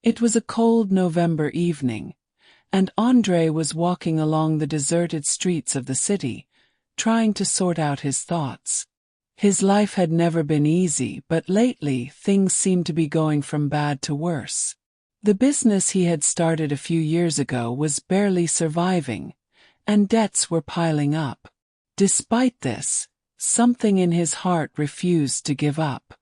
It was a cold November evening, and Andrei was walking along the deserted streets of the city, trying to sort out his thoughts. His life had never been easy, but lately things seemed to be going from bad to worse. The business he had started a few years ago was barely surviving, and debts were piling up. Despite this, something in his heart refused to give up.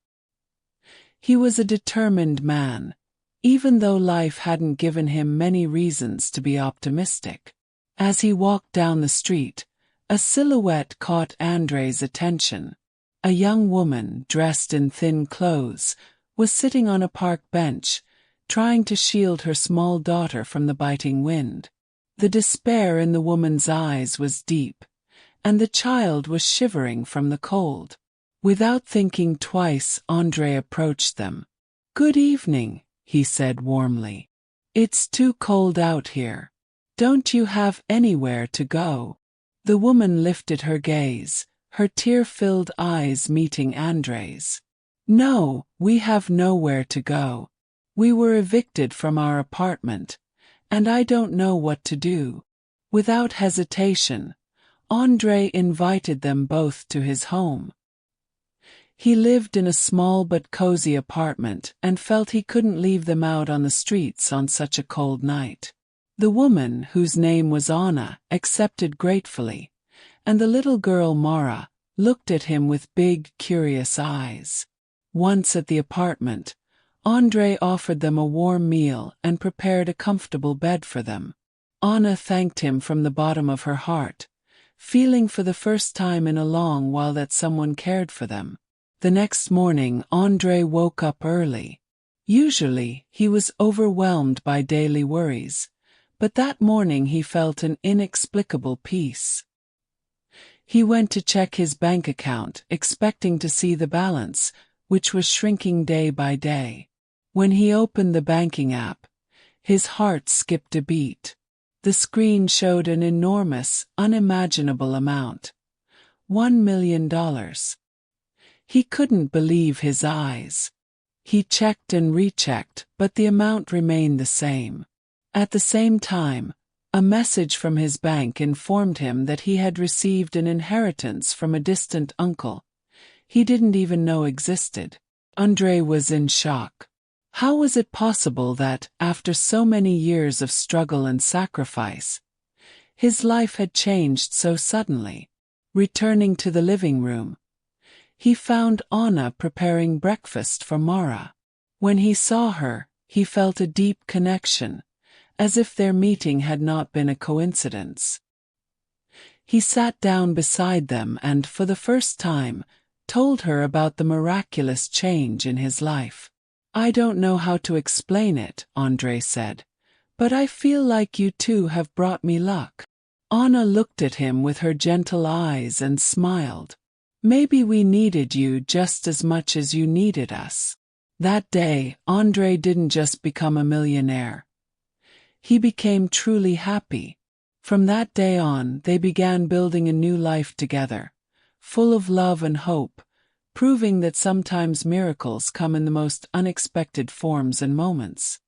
He was a determined man, even though life hadn't given him many reasons to be optimistic. As he walked down the street, a silhouette caught Andrei's attention. A young woman, dressed in thin clothes, was sitting on a park bench, trying to shield her small daughter from the biting wind. The despair in the woman's eyes was deep, and the child was shivering from the cold. Without thinking twice, Andrei approached them. "Good evening," he said warmly. "It's too cold out here. Don't you have anywhere to go?" The woman lifted her gaze, her tear-filled eyes meeting Andrei's. "No, we have nowhere to go. We were evicted from our apartment, and I don't know what to do." Without hesitation, Andrei invited them both to his home. He lived in a small but cozy apartment and felt he couldn't leave them out on the streets on such a cold night. The woman, whose name was Anna, accepted gratefully, and the little girl Mara looked at him with big, curious eyes. Once at the apartment, Andrei offered them a warm meal and prepared a comfortable bed for them. Anna thanked him from the bottom of her heart, feeling for the first time in a long while that someone cared for them. The next morning, Andrei woke up early. Usually, he was overwhelmed by daily worries, but that morning he felt an inexplicable peace. He went to check his bank account, expecting to see the balance, which was shrinking day by day. When he opened the banking app, his heart skipped a beat. The screen showed an enormous, unimaginable amount. $1 million. He couldn't believe his eyes. He checked and rechecked, but the amount remained the same. At the same time, a message from his bank informed him that he had received an inheritance from a distant uncle he didn't even know existed. Andrei was in shock. How was it possible that, after so many years of struggle and sacrifice, his life had changed so suddenly? Returning to the living room, he found Anna preparing breakfast for Mara. When he saw her, he felt a deep connection, as if their meeting had not been a coincidence. He sat down beside them and, for the first time, told her about the miraculous change in his life. "I don't know how to explain it," Andrei said, "but I feel like you two have brought me luck." Anna looked at him with her gentle eyes and smiled. "Maybe we needed you just as much as you needed us." That day, Andrei didn't just become a millionaire. He became truly happy. From that day on, they began building a new life together, full of love and hope, proving that sometimes miracles come in the most unexpected forms and moments.